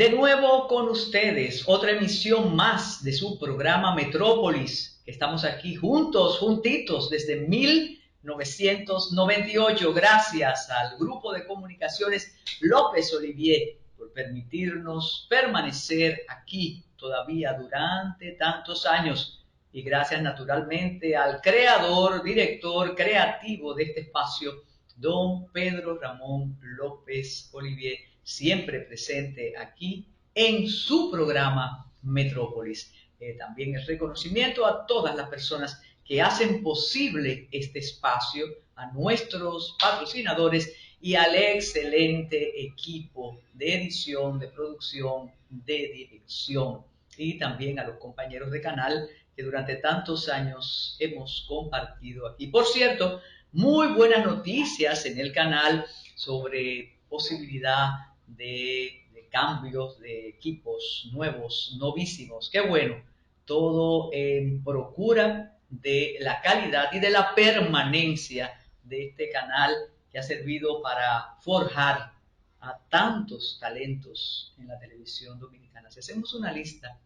De nuevo con ustedes, otra emisión más de su programa Metrópolis, que estamos aquí juntos, juntitos, desde 1998. Gracias al Grupo de Comunicaciones López Olivier por permitirnos permanecer aquí todavía durante tantos años. Y gracias naturalmente al creador, director creativo de este espacio, don Pedro Ramón López Olivier, siempre presente aquí en su programa Metrópolis. También el reconocimiento a todas las personas que hacen posible este espacio, a nuestros patrocinadores y al excelente equipo de edición, de producción, de dirección, y también a los compañeros de canal que durante tantos años hemos compartido aquí. Por cierto, muy buenas noticias en el canal sobre posibilidad de cambios de equipos nuevos, novísimos. Qué bueno, todo en procura de la calidad y de la permanencia de este canal que ha servido para forjar a tantos talentos en la televisión dominicana. Si hacemos una lista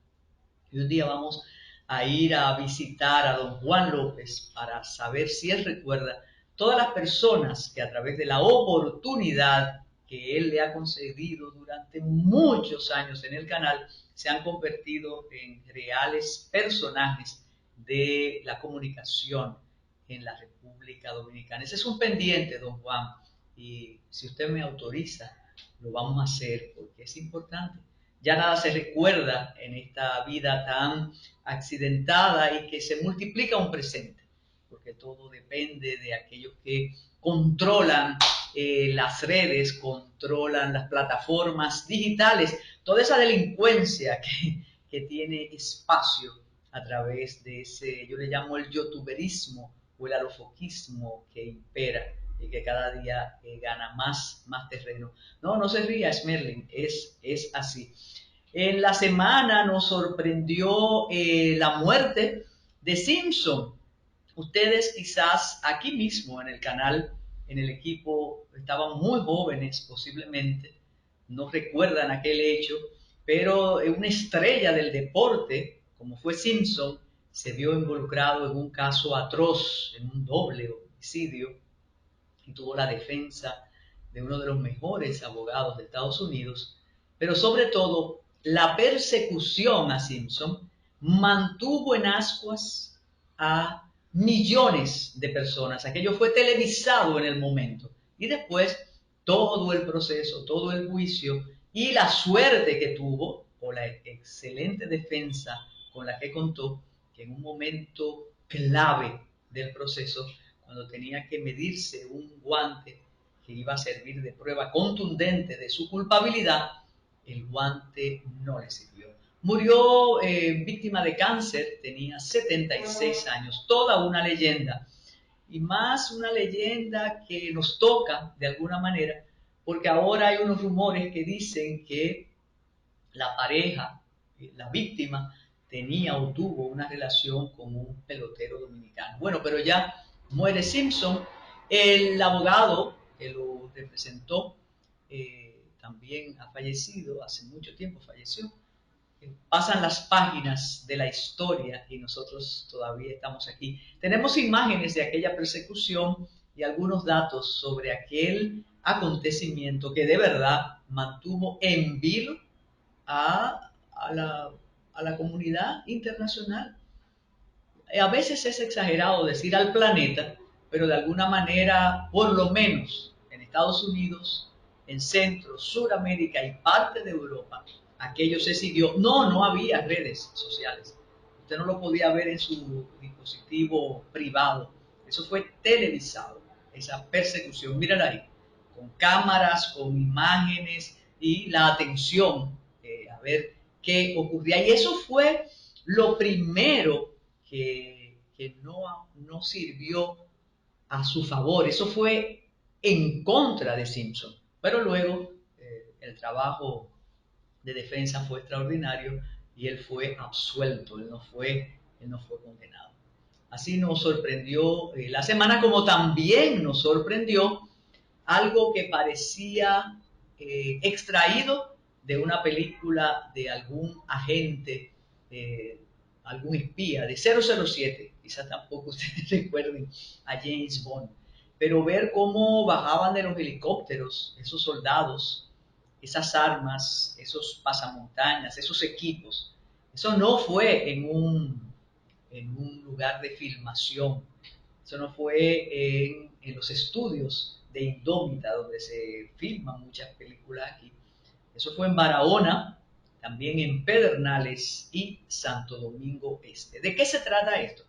y un día vamos a ir a visitar a don Juan López para saber si él recuerda todas las personas que a través de la oportunidad que él le ha concedido durante muchos años en el canal se han convertido en reales personajes de la comunicación en la República Dominicana. Ese es un pendiente, don Juan, y si usted me autoriza, lo vamos a hacer porque es importante. Ya nada se recuerda en esta vida tan accidentada y que se multiplica un presente, porque todo depende de aquellos que controlan las redes, controlan las plataformas digitales, toda esa delincuencia que tiene espacio a través de ese, yo le llamo el youtuberismo o el alofoquismo que impera y que cada día gana más terreno. No se ría, Smerling, es así. En la semana nos sorprendió la muerte de Simpson. Ustedes quizás aquí mismo en el canal, en el equipo, estaban muy jóvenes posiblemente, no recuerdan aquel hecho, pero una estrella del deporte, como fue Simpson, se vio involucrado en un caso atroz, en un doble homicidio, y tuvo la defensa de uno de los mejores abogados de Estados Unidos, pero sobre todo la persecución a Simpson mantuvo en ascuas a millones de personas. Aquello fue televisado en el momento y después todo el proceso, todo el juicio y la suerte que tuvo o la excelente defensa con la que contó, que en un momento clave del proceso, cuando tenía que medirse un guante que iba a servir de prueba contundente de su culpabilidad, el guante no le sirvió. Murió víctima de cáncer, tenía 76 años, toda una leyenda. Y más una leyenda que nos toca de alguna manera, porque ahora hay unos rumores que dicen que la pareja, la víctima, tenía o tuvo una relación con un pelotero dominicano. Bueno, pero ya muere Simpson. El abogado que lo representó también ha fallecido, hace mucho tiempo falleció. Pasan las páginas de la historia y nosotros todavía estamos aquí. Tenemos imágenes de aquella persecución y algunos datos sobre aquel acontecimiento que de verdad mantuvo en vilo a la comunidad internacional. A veces es exagerado decir al planeta, pero de alguna manera, por lo menos en Estados Unidos, en Centro, Suramérica y parte de Europa, aquello se siguió. No había redes sociales. Usted no lo podía ver en su dispositivo privado. Eso fue televisado, esa persecución. Mírala ahí, con cámaras, con imágenes y la atención a ver qué ocurría. Y eso fue lo primero que no sirvió a su favor. Eso fue en contra de Simpson. Pero luego el trabajo de defensa fue extraordinario y él fue absuelto, él no fue condenado. Así nos sorprendió la semana, como también nos sorprendió algo que parecía extraído de una película de algún agente, algún espía, de 007, quizás tampoco ustedes recuerden a James Bond, pero ver cómo bajaban de los helicópteros esos soldados, esas armas, esos pasamontañas, esos equipos, eso no fue en un lugar de filmación, eso no fue en los estudios de Indómita, donde se filman muchas películas aquí. Eso fue en Barahona, también en Pedernales y Santo Domingo Este. ¿De qué se trata esto?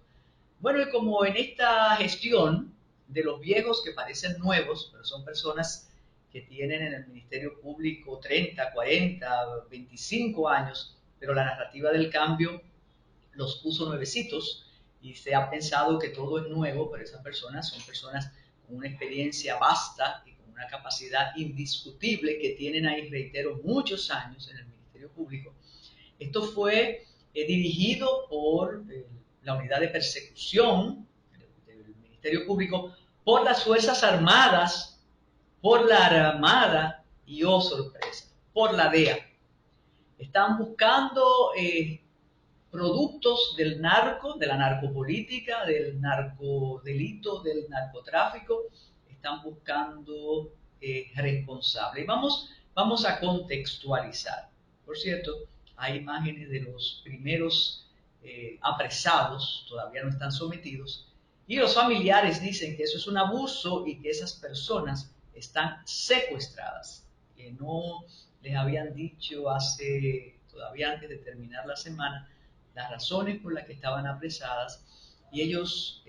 Bueno, y como en esta gestión de los viejos que parecen nuevos, pero son personas que tienen en el Ministerio Público 30, 40, 25 años, pero la narrativa del cambio los puso nuevecitos y se ha pensado que todo es nuevo, pero esas personas son personas con una experiencia vasta y con una capacidad indiscutible que tienen ahí, reitero, muchos años en el Ministerio Público. Esto fue dirigido por la unidad de persecución del Ministerio Público, por las Fuerzas Armadas, por la Armada y, oh sorpresa, por la DEA. Están buscando productos del narco, de la narcopolítica, del narcodelito, del narcotráfico, están buscando responsables. Y vamos a contextualizar. Por cierto, hay imágenes de los primeros apresados, todavía no están sometidos, y los familiares dicen que eso es un abuso y que esas personas están secuestradas, que no les habían dicho todavía antes de terminar la semana, las razones por las que estaban apresadas, y ellos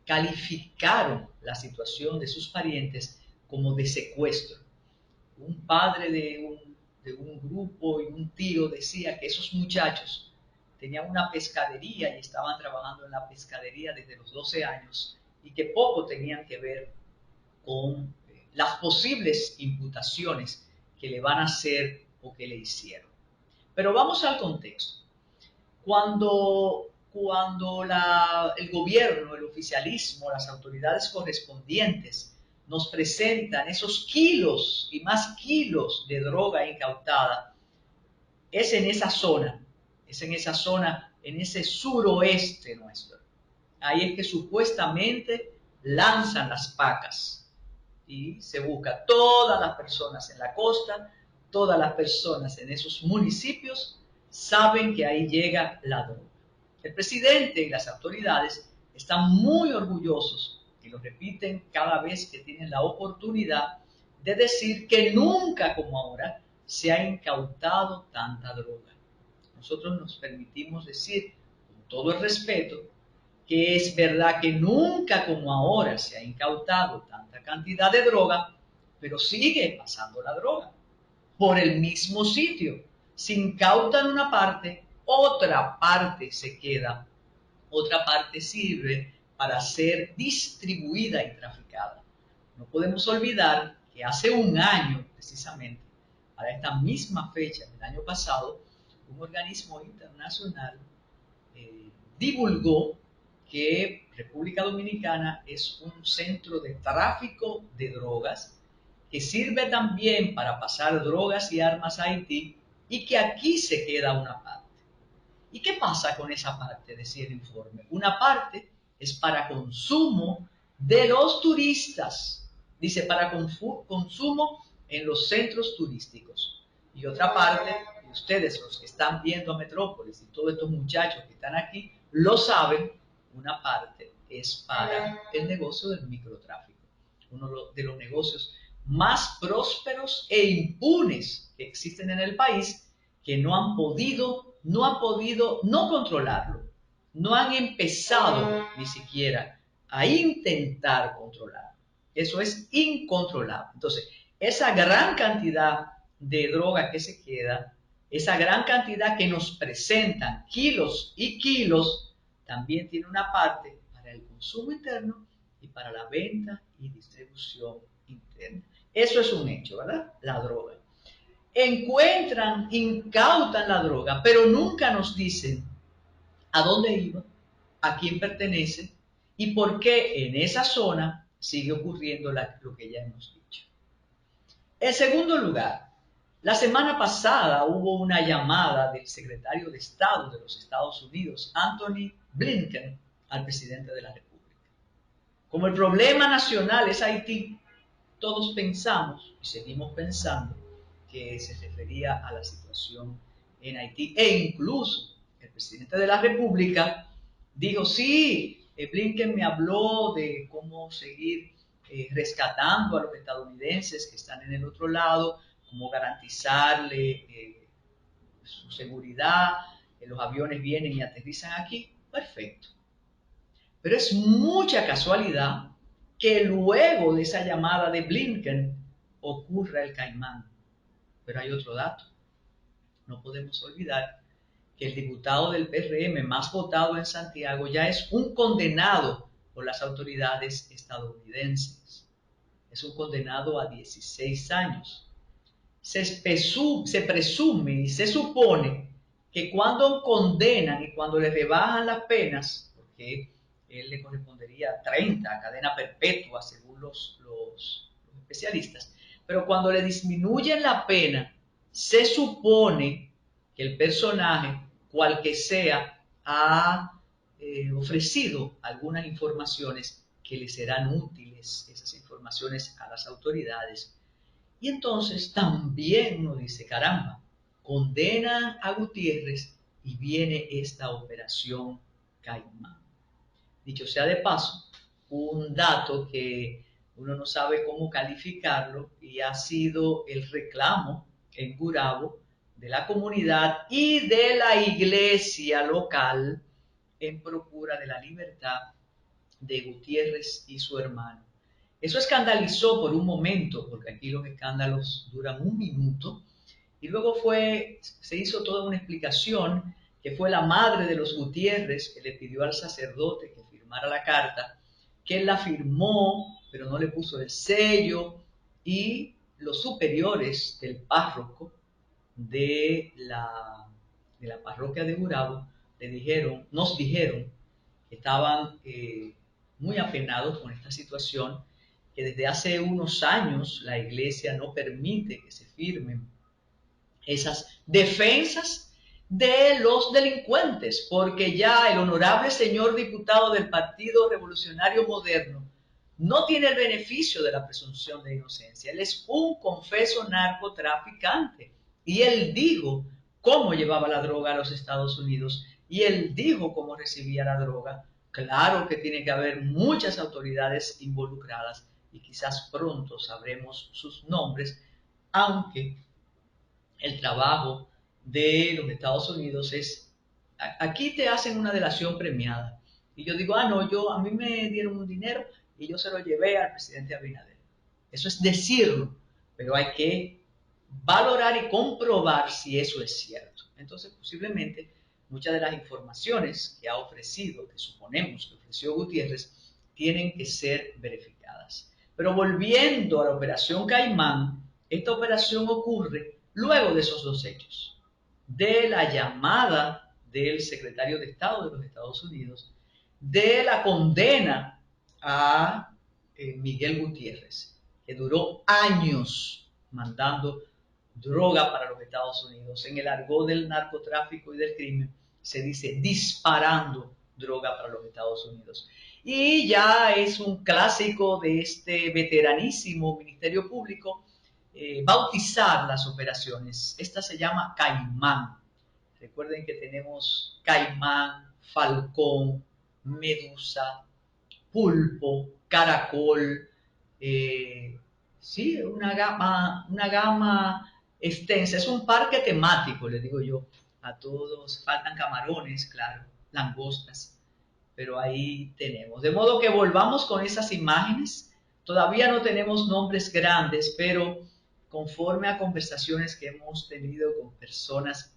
calificaron la situación de sus parientes como de secuestro. Un padre de un grupo y un tío decía que esos muchachos tenían una pescadería y estaban trabajando en la pescadería desde los 12 años y que poco tenían que ver con las posibles imputaciones que le van a hacer o que le hicieron. Pero vamos al contexto. Cuando el gobierno, el oficialismo, las autoridades correspondientes nos presentan esos kilos y más kilos de droga incautada, es en esa zona, en ese suroeste nuestro. Ahí es que supuestamente lanzan las pacas y se busca todas las personas en la costa, todas las personas en esos municipios saben que ahí llega la droga. El presidente y las autoridades están muy orgullosos y lo repiten cada vez que tienen la oportunidad de decir que nunca como ahora se ha incautado tanta droga. Nosotros nos permitimos decir, con todo el respeto, que es verdad que nunca como ahora se ha incautado tanta cantidad de droga, pero sigue pasando la droga por el mismo sitio. Se incauta en una parte, otra parte se queda, otra parte sirve para ser distribuida y traficada. No podemos olvidar que hace un año, precisamente, para esta misma fecha del año pasado, un organismo internacional divulgó que República Dominicana es un centro de tráfico de drogas que sirve también para pasar drogas y armas a Haití y que aquí se queda una parte. ¿Y qué pasa con esa parte? Decía el informe. Una parte es para consumo de los turistas, dice para consumo en los centros turísticos. Y otra parte, y ustedes los que están viendo a Metrópolis y todos estos muchachos que están aquí, lo saben, una parte es para el negocio del microtráfico, uno de los negocios más prósperos e impunes que existen en el país, que no han podido no controlarlo, no han empezado ni siquiera a intentar controlarlo. Eso es incontrolable. Entonces, esa gran cantidad de droga que se queda, esa gran cantidad que nos presentan, kilos y kilos, también tiene una parte para el consumo interno y para la venta y distribución interna. Eso es un hecho, ¿verdad? La droga. Encuentran, incautan la droga, pero nunca nos dicen a dónde iba, a quién pertenece y por qué en esa zona sigue ocurriendo lo que ya hemos dicho. En segundo lugar, La semana pasada hubo una llamada del secretario de Estado de los Estados Unidos, Anthony Blinken, al presidente de la República. Como el problema nacional es Haití, todos pensamos y seguimos pensando que se refería a la situación en Haití. E incluso el presidente de la República dijo, sí, Blinken me habló de cómo seguir rescatando a los estadounidenses que están en el otro lado, cómo garantizarle su seguridad, los aviones vienen y aterrizan aquí. Perfecto. Pero es mucha casualidad que luego de esa llamada de Blinken ocurra el Caimán. Pero hay otro dato. No podemos olvidar que el diputado del PRM más votado en Santiago ya es un condenado por las autoridades estadounidenses. Es un condenado a 16 años. Se presume y se supone que cuando condenan y cuando le rebajan las penas, porque él le correspondería 30, cadena perpetua según los especialistas, pero cuando le disminuyen la pena, se supone que el personaje, cual que sea, ha ofrecido algunas informaciones que le serán útiles, esas informaciones a las autoridades. Y entonces también uno dice, caramba, condenan a Gutiérrez y viene esta operación Caimán. Dicho sea de paso, un dato que uno no sabe cómo calificarlo y ha sido el reclamo en Gurabo de la comunidad y de la iglesia local en procura de la libertad de Gutiérrez y su hermano. Eso escandalizó por un momento, porque aquí los escándalos duran un minuto, y luego se hizo toda una explicación que fue la madre de los Gutiérrez que le pidió al sacerdote que firmara la carta, que él la firmó, pero no le puso el sello, y los superiores del párroco de la parroquia de Gurabo nos dijeron que estaban muy apenados con esta situación, que desde hace unos años la iglesia no permite que se firmen esas defensas de los delincuentes, porque ya el honorable señor diputado del Partido Revolucionario Moderno no tiene el beneficio de la presunción de inocencia. Él es un confeso narcotraficante y él dijo cómo llevaba la droga a los Estados Unidos y él dijo cómo recibía la droga. Claro que tiene que haber muchas autoridades involucradas y quizás pronto sabremos sus nombres, aunque el trabajo de los Estados Unidos es, aquí te hacen una delación premiada. Y yo digo, no, a mí me dieron un dinero y yo se lo llevé al presidente Abinader. Eso es decirlo, pero hay que valorar y comprobar si eso es cierto. Entonces, posiblemente, muchas de las informaciones que ha ofrecido, que suponemos que ofreció Gutiérrez, tienen que ser verificadas. Pero volviendo a la operación Caimán, esta operación ocurre luego de esos dos hechos, de la llamada del secretario de Estado de los Estados Unidos, de la condena a Miguel Gutiérrez, que duró años mandando droga para los Estados Unidos. En el argot del narcotráfico y del crimen se dice disparando droga para los Estados Unidos. Y ya es un clásico de este veteranísimo Ministerio Público bautizar las operaciones. Esta se llama Caimán. Recuerden que tenemos Caimán, Falcón, Medusa, Pulpo, Caracol, sí, una gama extensa. Es un parque temático, les digo yo, a todos. Faltan camarones, claro, langostas, pero ahí tenemos. De modo que volvamos con esas imágenes. Todavía no tenemos nombres grandes, pero conforme a conversaciones que hemos tenido con personas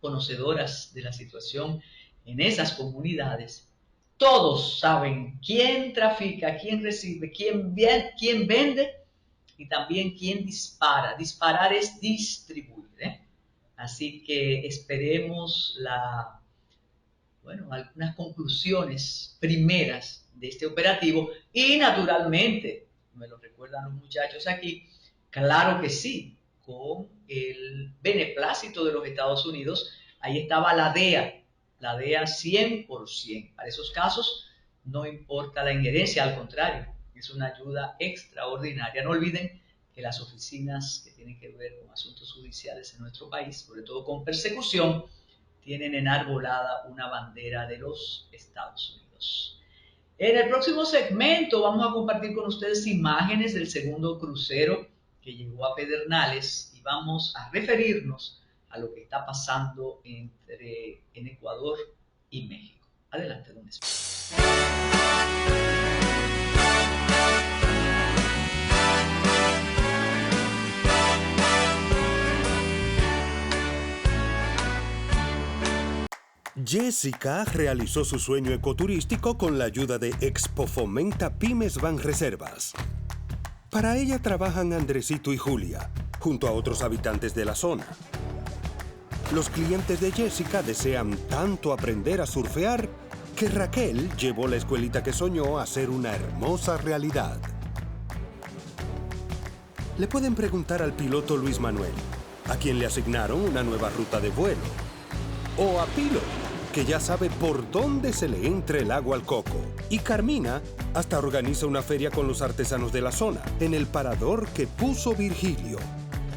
conocedoras de la situación en esas comunidades, todos saben quién trafica, quién recibe, quién vende y también quién dispara. Disparar es distribuir, ¿eh? Así que esperemos algunas conclusiones primeras de este operativo y naturalmente, me lo recuerdan los muchachos aquí, claro que sí, con el beneplácito de los Estados Unidos. Ahí estaba la DEA 100%. Para esos casos no importa la injerencia, al contrario, es una ayuda extraordinaria. No olviden que las oficinas que tienen que ver con asuntos judiciales en nuestro país, sobre todo con persecución, tienen enarbolada una bandera de los Estados Unidos. En el próximo segmento vamos a compartir con ustedes imágenes del segundo crucero que llegó a Pedernales y vamos a referirnos a lo que está pasando en Ecuador y México. Adelante, don Espe. Jessica realizó su sueño ecoturístico con la ayuda de Expo Fomenta Pymes Banreservas. Para ella trabajan Andresito y Julia, junto a otros habitantes de la zona. Los clientes de Jessica desean tanto aprender a surfear que Raquel llevó la escuelita que soñó a ser una hermosa realidad. Le pueden preguntar al piloto Luis Manuel, a quien le asignaron una nueva ruta de vuelo. O a Pilo, que ya sabe por dónde se le entra el agua al coco. Y Carmina hasta organiza una feria con los artesanos de la zona, en el parador que puso Virgilio.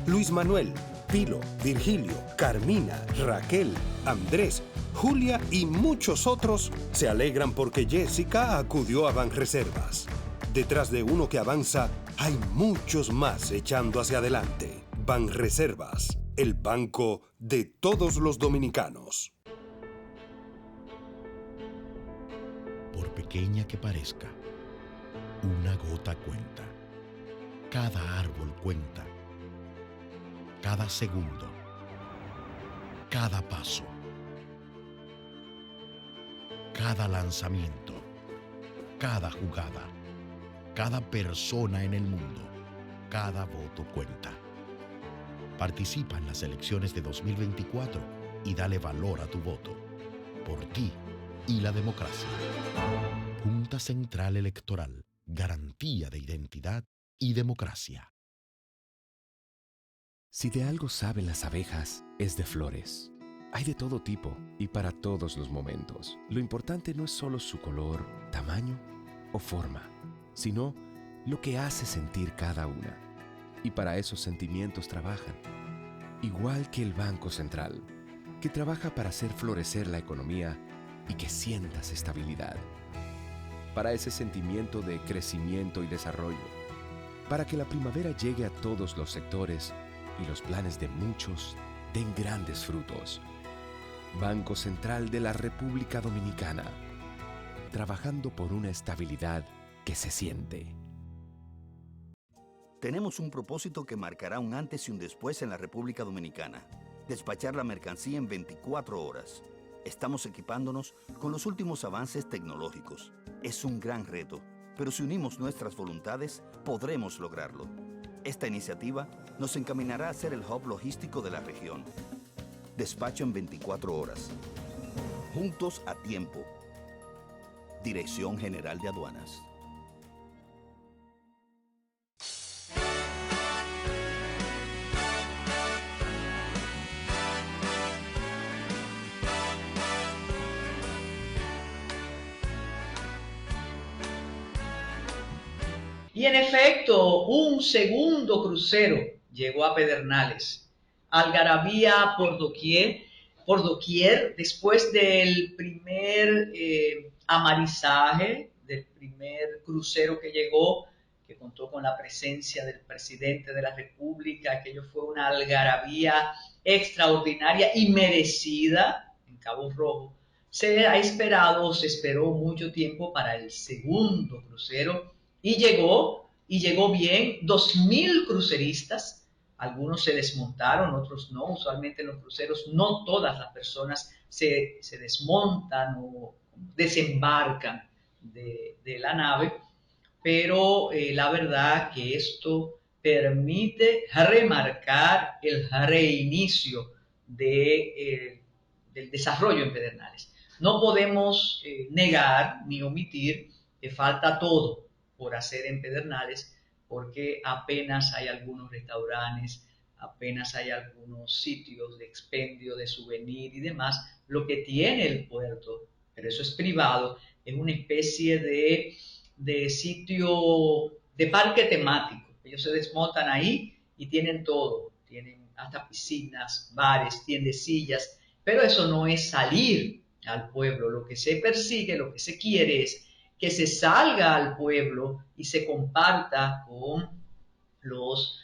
Luis Manuel, Pilo, Virgilio, Carmina, Raquel, Andrés, Julia y muchos otros se alegran porque Jessica acudió a Banreservas. Detrás de uno que avanza, hay muchos más echando hacia adelante. Banreservas, el banco de todos los dominicanos. Por pequeña que parezca, una gota cuenta. Cada árbol cuenta. Cada segundo. Cada paso. Cada lanzamiento. Cada jugada. Cada persona en el mundo. Cada voto cuenta. Participa en las elecciones de 2024 y dale valor a tu voto. Por ti y la democracia. Junta Central Electoral. Garantía de identidad y democracia. Si de algo saben las abejas, es de flores. Hay de todo tipo y para todos los momentos. Lo importante no es solo su color, tamaño o forma, sino lo que hace sentir cada una. Y para esos sentimientos trabajan. Igual que el Banco Central, que trabaja para hacer florecer la economía y que sientas estabilidad. Para ese sentimiento de crecimiento y desarrollo. Para que la primavera llegue a todos los sectores y los planes de muchos den grandes frutos. Banco Central de la República Dominicana. Trabajando por una estabilidad que se siente. Tenemos un propósito que marcará un antes y un después en la República Dominicana. Despachar la mercancía en 24 horas. Estamos equipándonos con los últimos avances tecnológicos. Es un gran reto, pero si unimos nuestras voluntades, podremos lograrlo. Esta iniciativa nos encaminará a ser el hub logístico de la región. Despacho en 24 horas. Juntos a tiempo. Dirección General de Aduanas. Y en efecto, un segundo crucero llegó a Pedernales. Algarabía por doquier, después del primer amarizaje, del primer crucero que llegó, que contó con la presencia del presidente de la República. Aquello fue una algarabía extraordinaria y merecida en Cabo Rojo. Se esperó mucho tiempo para el segundo crucero y llegó bien. 2.000 cruceristas, algunos se desmontaron, otros no. Usualmente en los cruceros no todas las personas se desmontan o desembarcan de la nave, pero la verdad que esto permite remarcar el reinicio del desarrollo en Pedernales. No podemos negar ni omitir que falta todo por hacer en Pedernales, porque apenas hay algunos restaurantes, apenas hay algunos sitios de expendio de souvenir y demás. Lo que tiene el puerto, pero eso es privado, es una especie de sitio, de parque temático. Ellos se desmontan ahí y tienen todo, tienen hasta piscinas, bares, tiendecillas, pero eso no es salir al pueblo. Lo que se persigue, lo que se quiere es que se salga al pueblo y se comparta con los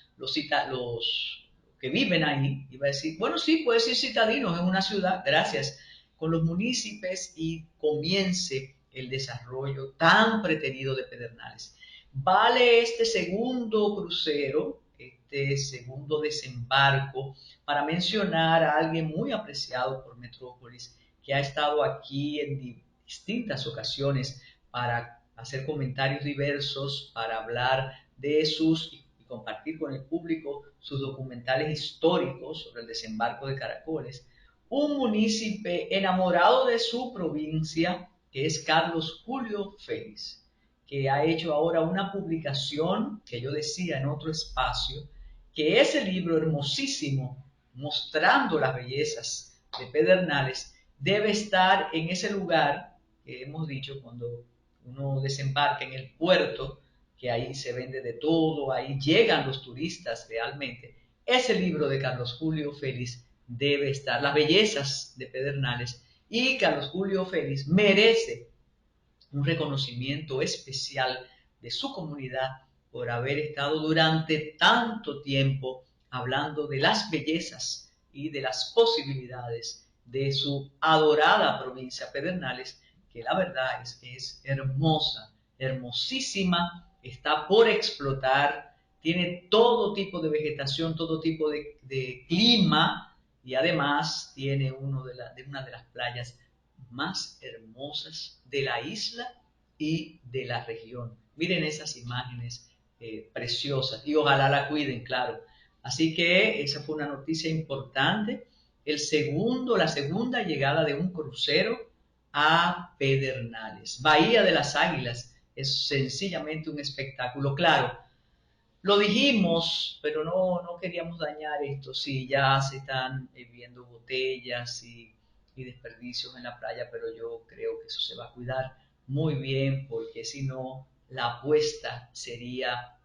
que viven ahí. Iba a decir, bueno, sí, puede ser citadinos en una ciudad, gracias, con los municipios, y comience el desarrollo tan preterido de Pedernales. Vale este segundo crucero, este segundo desembarco, para mencionar a alguien muy apreciado por Metrópolis, que ha estado aquí en distintas ocasiones para hacer comentarios diversos, para hablar de sus y compartir con el público sus documentales históricos sobre el desembarco de Caracoles. Un munícipe enamorado de su provincia, que es Carlos Julio Félix, que ha hecho ahora una publicación que yo decía en otro espacio, que ese libro hermosísimo, mostrando las bellezas de Pedernales, debe estar en ese lugar que hemos dicho cuando uno desembarca en el puerto, que ahí se vende de todo, ahí llegan los turistas realmente. Ese libro de Carlos Julio Félix debe estar, las bellezas de Pedernales, y Carlos Julio Félix merece un reconocimiento especial de su comunidad por haber estado durante tanto tiempo hablando de las bellezas y de las posibilidades de su adorada provincia Pedernales, que la verdad es que es hermosa, hermosísima, está por explotar, tiene todo tipo de vegetación, todo tipo de clima, y además tiene una de las playas más hermosas de la isla y de la región. Miren esas imágenes preciosas, y ojalá la cuiden, claro. Así que esa fue una noticia importante. La segunda llegada de un crucero a Pedernales. Bahía de las Águilas es sencillamente un espectáculo. Claro, lo dijimos, pero no queríamos dañar esto. Sí, ya se están viendo botellas y desperdicios en la playa, pero yo creo que eso se va a cuidar muy bien, porque si no, la apuesta sería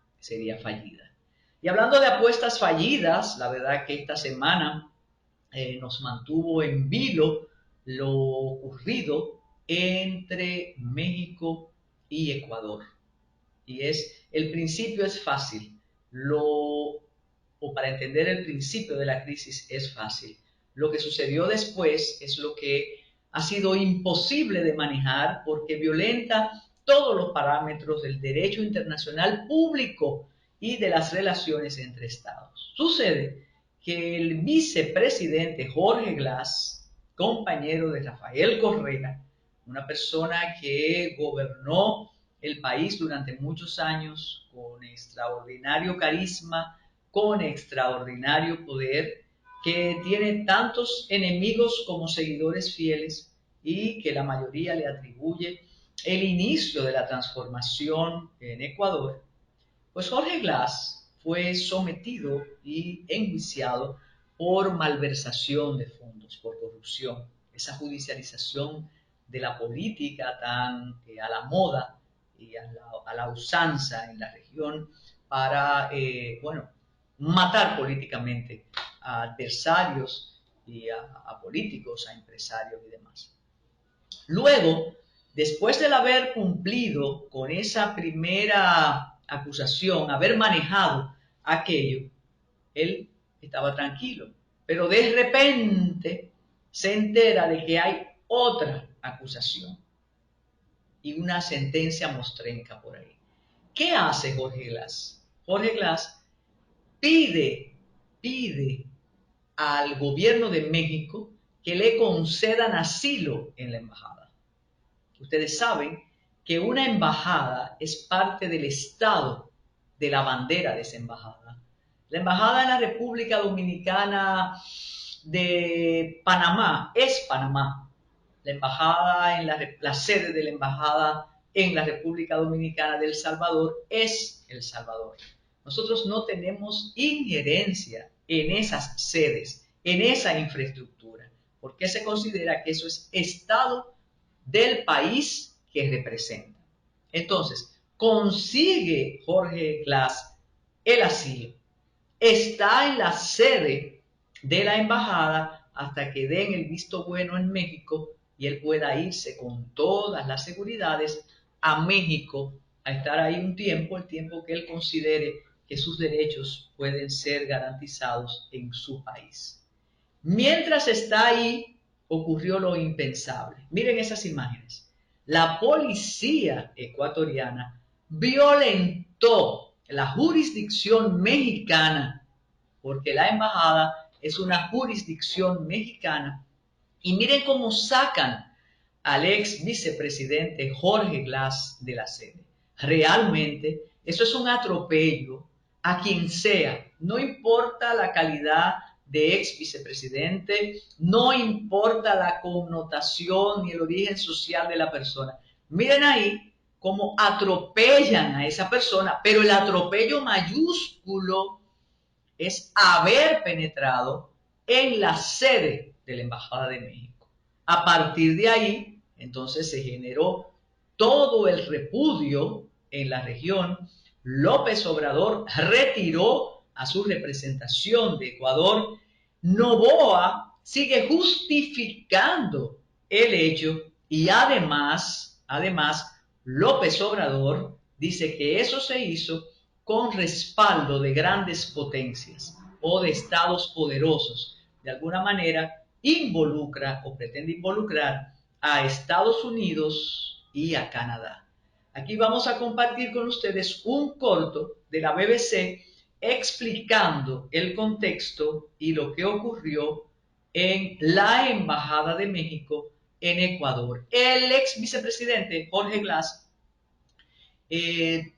fallida. Y hablando de apuestas fallidas, la verdad que esta semana nos mantuvo en vilo lo ocurrido entre México y Ecuador. Y el principio es fácil, o para entender el principio de la crisis es fácil. Lo que sucedió después es lo que ha sido imposible de manejar, porque violenta todos los parámetros del derecho internacional público y de las relaciones entre estados. Sucede que el vicepresidente Jorge Glass, compañero de Rafael Correa, una persona que gobernó el país durante muchos años con extraordinario carisma, con extraordinario poder, que tiene tantos enemigos como seguidores fieles, y que la mayoría le atribuye el inicio de la transformación en Ecuador. Pues Jorge Glass fue sometido y enjuiciado por malversación de fondos, por corrupción, esa judicialización de la política tan a la moda y a la usanza en la región, para, matar políticamente a adversarios y a políticos, a empresarios y demás. Luego, después de haber cumplido con esa primera acusación, haber manejado aquello, él estaba tranquilo, pero de repente se entera de que hay otra acusación y una sentencia mostrenca por ahí. ¿Qué hace Jorge Glass? Jorge Glass pide al gobierno de México que le concedan asilo en la embajada. Ustedes saben que una embajada es parte del estado de la bandera de esa embajada. La embajada en la República Dominicana de Panamá es Panamá. La embajada, la sede de la embajada en la República Dominicana de El Salvador es El Salvador. Nosotros no tenemos injerencia en esas sedes, en esa infraestructura, porque se considera que eso es Estado del país que representa. Entonces, consigue Jorge Glass el asilo, está en la sede de la embajada hasta que den el visto bueno en México y él pueda irse con todas las seguridades a México a estar ahí un tiempo, el tiempo que él considere que sus derechos pueden ser garantizados en su país. Mientras está ahí, ocurrió lo impensable. Miren esas imágenes. La policía ecuatoriana violentó la jurisdicción mexicana, porque la embajada es una jurisdicción mexicana. Y miren cómo sacan al ex vicepresidente Jorge Glass de la sede. Realmente, eso es un atropello a quien sea. No importa la calidad de ex vicepresidente, no importa la connotación ni el origen social de la persona. Miren ahí cómo atropellan a esa persona, pero el atropello mayúsculo es haber penetrado en la sede de la Embajada de México. A partir de ahí, entonces se generó todo el repudio en la región. López Obrador retiró a su representación de Ecuador. Noboa sigue justificando el hecho y además López Obrador dice que eso se hizo con respaldo de grandes potencias o de estados poderosos. De alguna manera involucra o pretende involucrar a Estados Unidos y a Canadá. Aquí vamos a compartir con ustedes un corto de la BBC explicando el contexto y lo que ocurrió en la Embajada de México en Ecuador. El ex vicepresidente Jorge Glass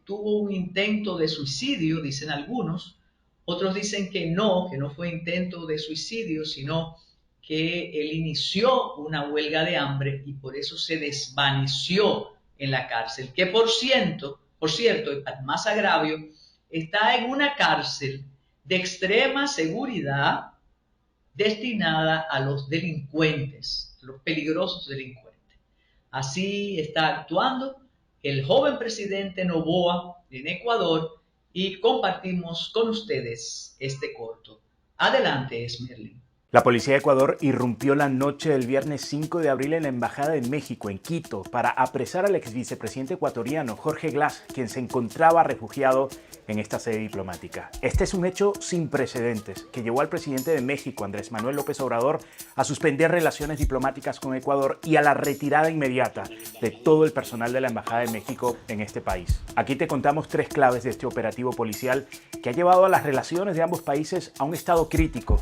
tuvo un intento de suicidio, dicen algunos. Otros dicen que no fue intento de suicidio, sino que él inició una huelga de hambre y por eso se desvaneció en la cárcel, que por cierto, más agravio, está en una cárcel de extrema seguridad destinada a los delincuentes, los peligrosos delincuentes. Así está actuando el joven presidente Noboa en Ecuador y compartimos con ustedes este corto. Adelante, Esmerlin. La policía de Ecuador irrumpió la noche del viernes 5 de abril en la Embajada de México, en Quito, para apresar al ex vicepresidente ecuatoriano Jorge Glass, quien se encontraba refugiado en esta sede diplomática. Este es un hecho sin precedentes que llevó al presidente de México, Andrés Manuel López Obrador, a suspender relaciones diplomáticas con Ecuador y a la retirada inmediata de todo el personal de la Embajada de México en este país. Aquí te contamos 3 claves de este operativo policial que ha llevado a las relaciones de ambos países a un estado crítico.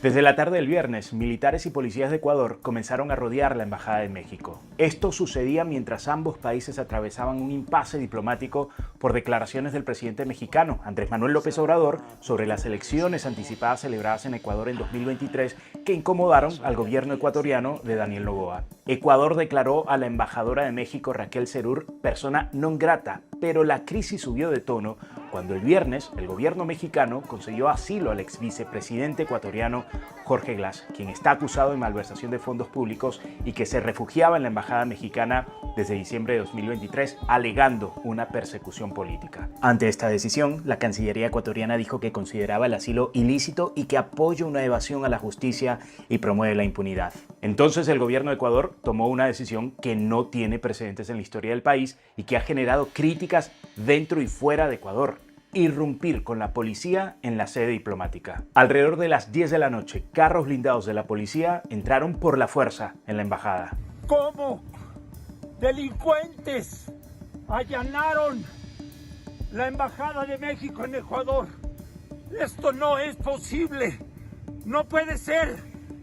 Desde la tarde del viernes, militares y policías de Ecuador comenzaron a rodear la Embajada de México. Esto sucedía mientras ambos países atravesaban un impasse diplomático por declaraciones del presidente mexicano, Andrés Manuel López Obrador, sobre las elecciones anticipadas celebradas en Ecuador en 2023 que incomodaron al gobierno ecuatoriano de Daniel Noboa. Ecuador declaró a la embajadora de México, Raquel Serur, persona non grata, pero la crisis subió de tono cuando el viernes el gobierno mexicano concedió asilo al ex vicepresidente ecuatoriano Jorge Glass, quien está acusado de malversación de fondos públicos y que se refugiaba en la embajada mexicana desde diciembre de 2023, alegando una persecución política. Ante esta decisión, la Cancillería ecuatoriana dijo que consideraba el asilo ilícito y que apoya una evasión a la justicia y promueve la impunidad. Entonces el gobierno de Ecuador tomó una decisión que no tiene precedentes en la historia del país y que ha generado críticas dentro y fuera de Ecuador: irrumpir con la policía en la sede diplomática. Alrededor de las 10 de la noche, carros blindados de la policía entraron por la fuerza en la embajada. ¿Cómo? Delincuentes allanaron la Embajada de México en Ecuador. Esto no es posible. No puede ser.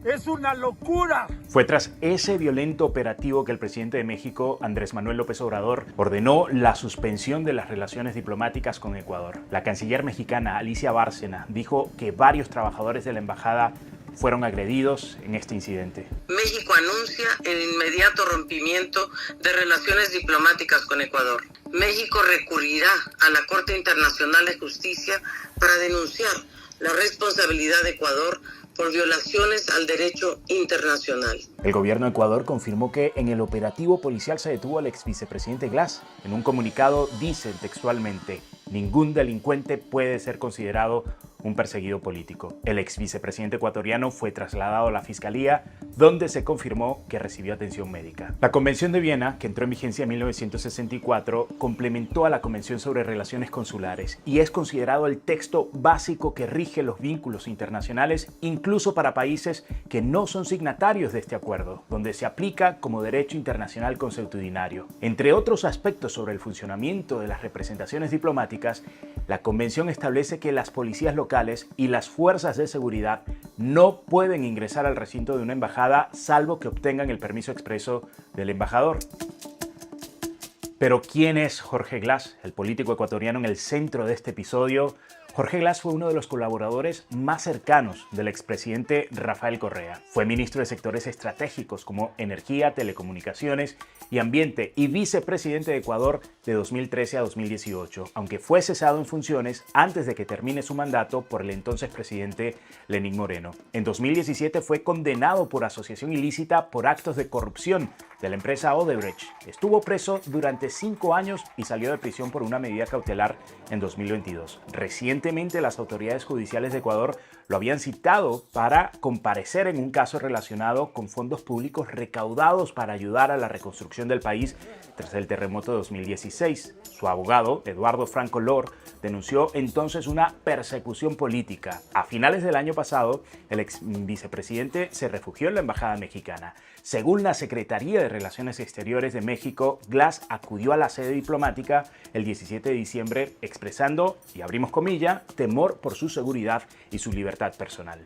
¡Es una locura! Fue tras ese violento operativo que el presidente de México, Andrés Manuel López Obrador, ordenó la suspensión de las relaciones diplomáticas con Ecuador. La canciller mexicana Alicia Bárcena dijo que varios trabajadores de la embajada fueron agredidos en este incidente. México anuncia el inmediato rompimiento de relaciones diplomáticas con Ecuador. México recurrirá a la Corte Internacional de Justicia para denunciar la responsabilidad de Ecuador por violaciones al derecho internacional. El gobierno de Ecuador confirmó que en el operativo policial se detuvo al ex vicepresidente Glass. En un comunicado dicen textualmente: ningún delincuente puede ser considerado un perseguido político. El ex vicepresidente ecuatoriano fue trasladado a la fiscalía, donde se confirmó que recibió atención médica. La Convención de Viena, que entró en vigencia en 1964, complementó a la Convención sobre Relaciones Consulares y es considerado el texto básico que rige los vínculos internacionales, incluso para países que no son signatarios de este acuerdo, donde se aplica como derecho internacional consuetudinario. Entre otros aspectos sobre el funcionamiento de las representaciones diplomáticas, la Convención establece que las policías locales y las fuerzas de seguridad no pueden ingresar al recinto de una embajada salvo que obtengan el permiso expreso del embajador. Pero ¿quién es Jorge Glass, el político ecuatoriano en el centro de este episodio? Jorge Glass fue uno de los colaboradores más cercanos del expresidente Rafael Correa. Fue ministro de sectores estratégicos como energía, telecomunicaciones y ambiente y vicepresidente de Ecuador de 2013 a 2018, aunque fue cesado en funciones antes de que termine su mandato por el entonces presidente Lenín Moreno. En 2017 fue condenado por asociación ilícita por actos de corrupción de la empresa Odebrecht. Estuvo preso durante 5 años y salió de prisión por una medida cautelar en 2022. Recientemente las autoridades judiciales de Ecuador lo habían citado para comparecer en un caso relacionado con fondos públicos recaudados para ayudar a la reconstrucción del país tras el terremoto de 2016. Su abogado, Eduardo Franco Lor, denunció entonces una persecución política. A finales del año pasado, el ex vicepresidente se refugió en la embajada mexicana. Según la Secretaría de Relaciones Exteriores de México, Glass acudió a la sede diplomática el 17 de diciembre expresando, y abrimos comillas, temor por su seguridad y su libertad personal.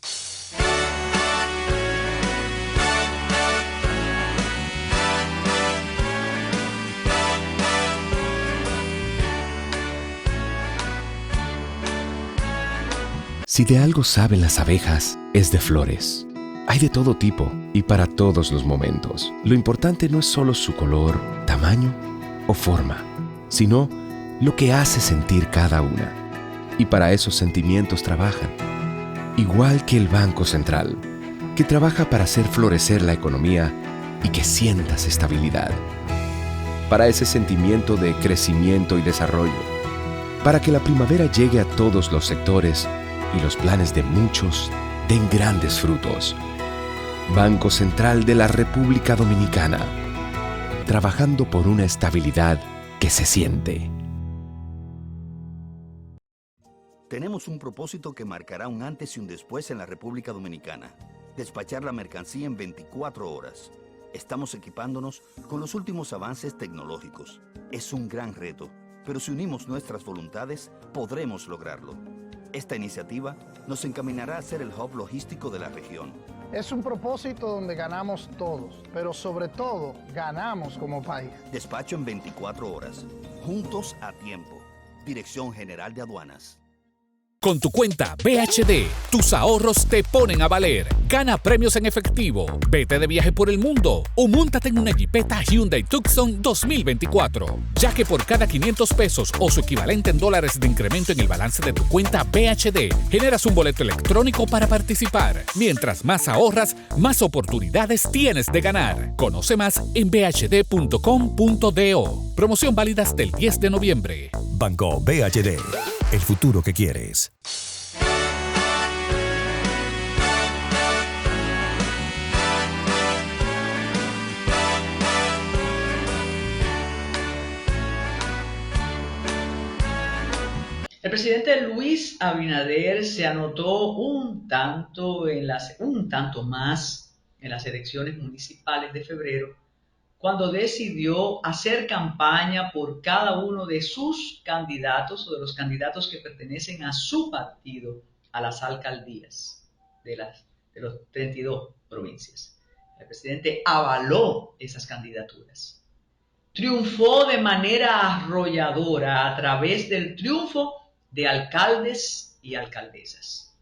Si de algo saben las abejas, es de flores. Hay de todo tipo y para todos los momentos. Lo importante no es solo su color, tamaño o forma, sino lo que hace sentir cada una. Y para esos sentimientos trabajan. Igual que el Banco Central, que trabaja para hacer florecer la economía y que sientas estabilidad. Para ese sentimiento de crecimiento y desarrollo. Para que la primavera llegue a todos los sectores y los planes de muchos den grandes frutos. Banco Central de la República Dominicana, trabajando por una estabilidad que se siente. Tenemos un propósito que marcará un antes y un después en la República Dominicana. Despachar la mercancía en 24 horas. Estamos equipándonos con los últimos avances tecnológicos. Es un gran reto, pero si unimos nuestras voluntades, podremos lograrlo. Esta iniciativa nos encaminará a ser el hub logístico de la región. Es un propósito donde ganamos todos, pero sobre todo ganamos como país. Despacho en 24 horas. Juntos a tiempo. Dirección General de Aduanas. Con tu cuenta BHD, tus ahorros te ponen a valer. Gana premios en efectivo, vete de viaje por el mundo o móntate en una Jeepeta Hyundai Tucson 2024. Ya que por cada 500 pesos o su equivalente en dólares de incremento en el balance de tu cuenta BHD, generas un boleto electrónico para participar. Mientras más ahorras, más oportunidades tienes de ganar. Conoce más en bhd.com.do. Promoción válida hasta el 10 de noviembre. Banco BHD. El futuro que quieres. El presidente Luis Abinader se anotó un tanto más en las elecciones municipales de febrero, cuando decidió hacer campaña por cada uno de sus candidatos o de los candidatos que pertenecen a su partido a las alcaldías de las 32 provincias. El presidente avaló esas candidaturas. Triunfó de manera arrolladora a través del triunfo de alcaldes y alcaldesas.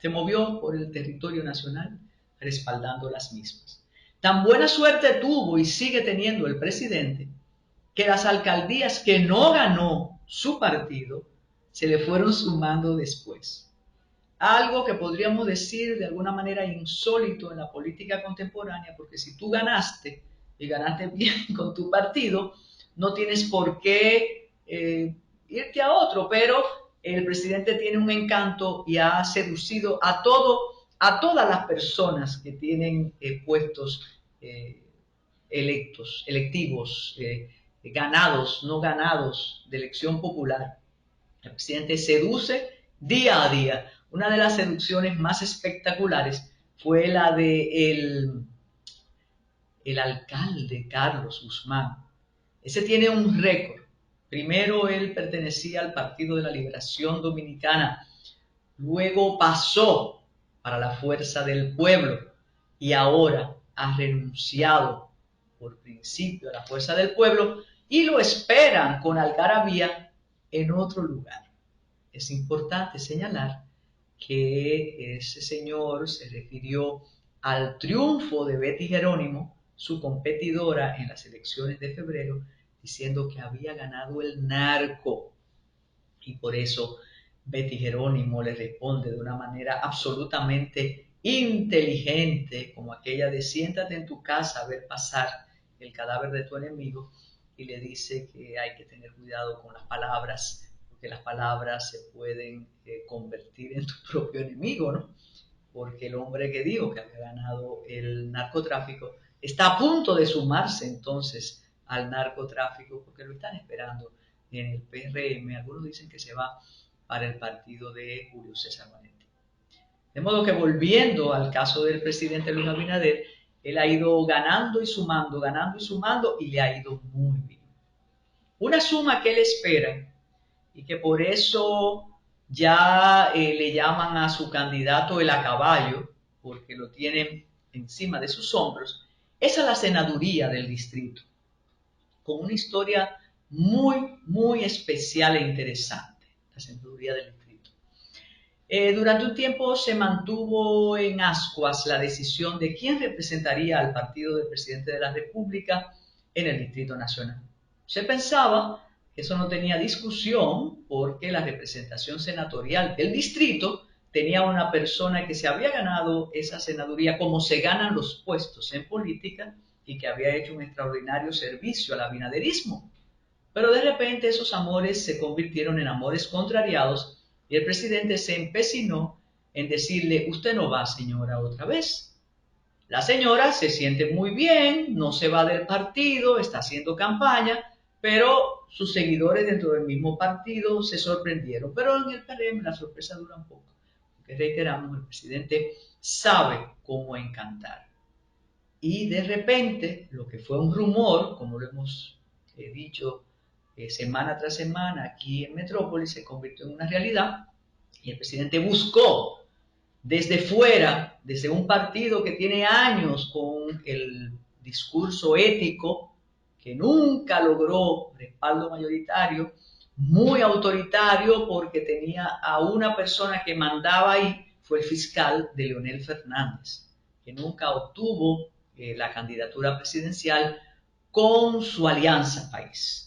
Se movió por el territorio nacional respaldando las mismas. Tan buena suerte tuvo y sigue teniendo el presidente que las alcaldías que no ganó su partido se le fueron sumando después. Algo que podríamos decir de alguna manera insólito en la política contemporánea, porque si tú ganaste y ganaste bien con tu partido, no tienes por qué irte a otro, pero el presidente tiene un encanto y ha seducido a todas las personas que tienen puestos electivos, ganados, no ganados, de elección popular. El presidente seduce día a día. Una de las seducciones más espectaculares fue la de el alcalde Carlos Guzmán. Ese tiene un récord. Primero él pertenecía al Partido de la Liberación Dominicana, luego pasó para la Fuerza del Pueblo y ahora ha renunciado por principio a la Fuerza del Pueblo y lo esperan con algarabía en otro lugar. Es importante señalar que ese señor se refirió al triunfo de Betty Jerónimo, su competidora en las elecciones de febrero, diciendo que había ganado el narco. Y por eso Betty Jerónimo le responde de una manera absolutamente inteligente, como aquella de siéntate en tu casa a ver pasar el cadáver de tu enemigo, y le dice que hay que tener cuidado con las palabras, porque las palabras se pueden convertir en tu propio enemigo, ¿no? Porque el hombre que dijo que había ganado el narcotráfico está a punto de sumarse entonces al narcotráfico, porque lo están esperando en el PRM. Algunos dicen que se va para el partido de Julio César Valentín. De modo que, volviendo al caso del presidente Luis Abinader, él ha ido ganando y sumando, y le ha ido muy bien. Una suma que él espera, y que por eso ya le llaman a su candidato el a caballo, porque lo tienen encima de sus hombros, es a la senaduría del distrito, con una historia muy, muy especial e interesante, la senaduría del distrito. Durante un tiempo se mantuvo en ascuas la decisión de quién representaría al partido del presidente de la República en el Distrito Nacional. Se pensaba que eso no tenía discusión porque la representación senatorial del distrito tenía una persona que se había ganado esa senaduría como se ganan los puestos en política y que había hecho un extraordinario servicio al abinaderismo. Pero de repente esos amores se convirtieron en amores contrariados y el presidente se empecinó en decirle, usted no va, señora, otra vez. La señora se siente muy bien, no se va del partido, está haciendo campaña, pero sus seguidores dentro del mismo partido se sorprendieron. Pero en el PRM la sorpresa dura un poco, porque reiteramos, el presidente sabe cómo encantar. Y de repente, lo que fue un rumor, como lo hemos dicho semana tras semana aquí en Metrópolis, se convirtió en una realidad y el presidente buscó desde fuera, desde un partido que tiene años con el discurso ético, que nunca logró respaldo mayoritario, muy autoritario porque tenía a una persona que mandaba ahí, fue el fiscal de Leonel Fernández, que nunca obtuvo la candidatura presidencial con su Alianza País.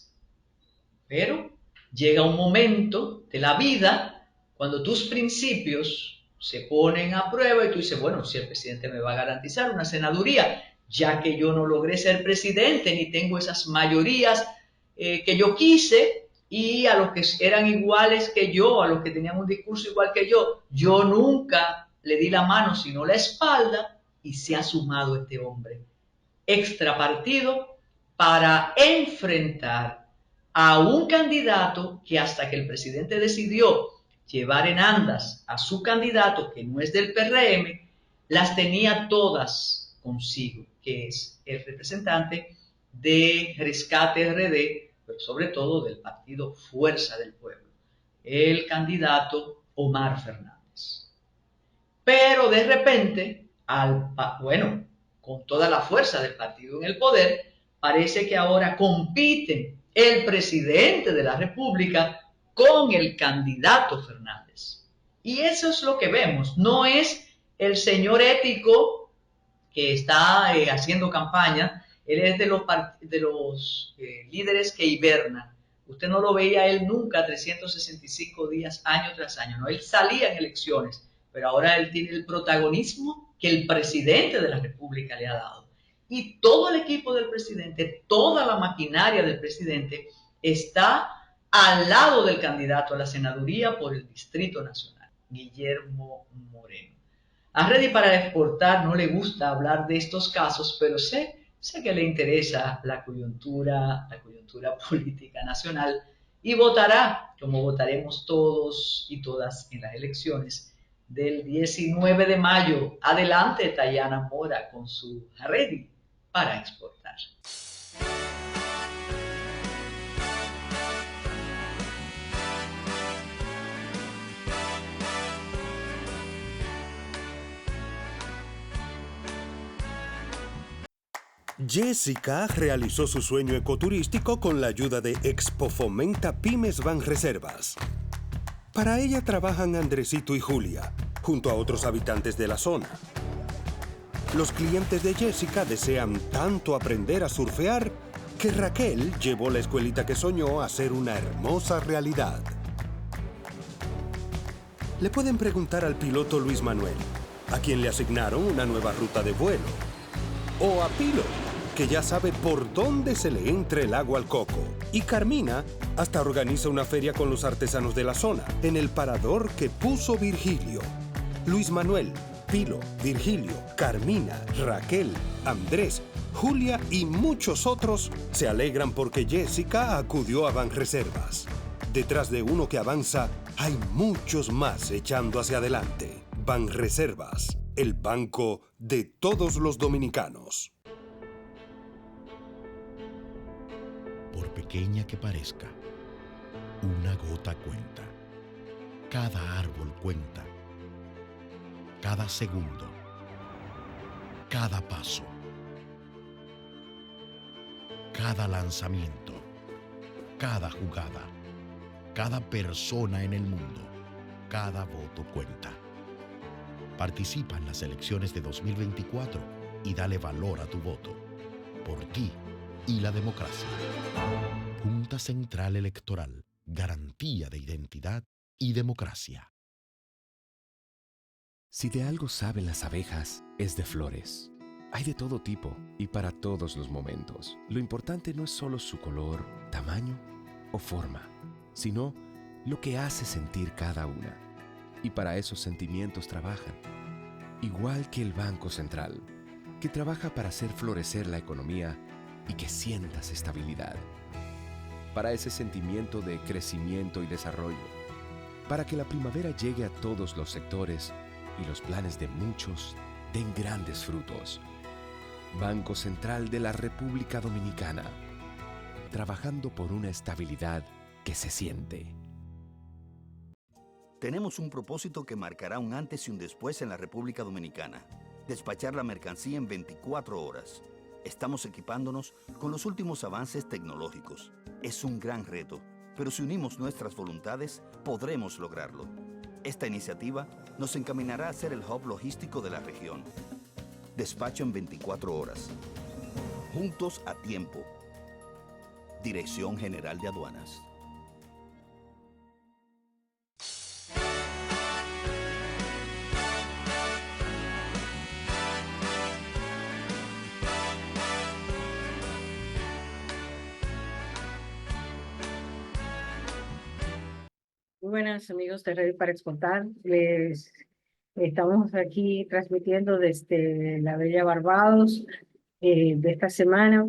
Pero llega un momento de la vida cuando tus principios se ponen a prueba y tú dices, bueno, si el presidente me va a garantizar una senaduría, ya que yo no logré ser presidente ni tengo esas mayorías que yo quise, y a los que eran iguales que yo, a los que tenían un discurso igual que yo nunca le di la mano sino la espalda, y se ha sumado este hombre extra partido para enfrentar a un candidato que hasta que el presidente decidió llevar en andas a su candidato, que no es del PRM, las tenía todas consigo, que es el representante de Rescate RD, pero sobre todo del partido Fuerza del Pueblo, el candidato Omar Fernández. Pero de repente, con toda la fuerza del partido en el poder, parece que ahora compiten el presidente de la República con el candidato Fernández. Y eso es lo que vemos. No es el señor ético que está haciendo campaña Él es de los líderes que hibernan. Usted no lo veía a él nunca 365 días, año tras año. No, él salía en elecciones, pero ahora él tiene el protagonismo que el presidente de la República le ha dado. Y todo el equipo del presidente, toda la maquinaria del presidente está al lado del candidato a la senaduría por el Distrito Nacional, Guillermo Moreno. A Ready para Exportar no le gusta hablar de estos casos, pero sé que le interesa la coyuntura política nacional y votará, como votaremos todos y todas en las elecciones del 19 de mayo. Adelante, Tayana Mora, con su Ready para Exportar. Jessica realizó su sueño ecoturístico con la ayuda de Expo Fomenta Pymes Banreservas. Para ella trabajan Andresito y Julia, junto a otros habitantes de la zona. Los clientes de Jessica desean tanto aprender a surfear que Raquel llevó la escuelita que soñó a ser una hermosa realidad. Le pueden preguntar al piloto Luis Manuel, a quien le asignaron una nueva ruta de vuelo, o a Pilo, que ya sabe por dónde se le entra el agua al coco. Y Carmina hasta organiza una feria con los artesanos de la zona, en el parador que puso Virgilio. Luis Manuel, Pilo, Virgilio, Carmina, Raquel, Andrés, Julia y muchos otros se alegran porque Jessica acudió a Banreservas. Detrás de uno que avanza, hay muchos más echando hacia adelante. Banreservas, el banco de todos los dominicanos. Por pequeña que parezca, una gota cuenta. Cada árbol cuenta. Cada segundo. Cada paso. Cada lanzamiento. Cada jugada. Cada persona en el mundo. Cada voto cuenta. Participa en las elecciones de 2024 y dale valor a tu voto. Por ti y la democracia. Junta Central Electoral. Garantía de identidad y democracia. Si de algo saben las abejas, es de flores. Hay de todo tipo y para todos los momentos. Lo importante no es solo su color, tamaño o forma, sino lo que hace sentir cada una. Y para esos sentimientos trabajan. Igual que el Banco Central, que trabaja para hacer florecer la economía y que sientas estabilidad. Para ese sentimiento de crecimiento y desarrollo. Para que la primavera llegue a todos los sectores y los planes de muchos den grandes frutos. Banco Central de la República Dominicana. Trabajando por una estabilidad que se siente. Tenemos un propósito que marcará un antes y un después en la República Dominicana. Despachar la mercancía en 24 horas. Estamos equipándonos con los últimos avances tecnológicos. Es un gran reto, pero si unimos nuestras voluntades, podremos lograrlo. Esta iniciativa nos encaminará a ser el hub logístico de la región. Despacho en 24 horas. Juntos a tiempo. Dirección General de Aduanas. Buenas amigos de Ready para Exportar, estamos aquí transmitiendo desde la bella Barbados de esta semana.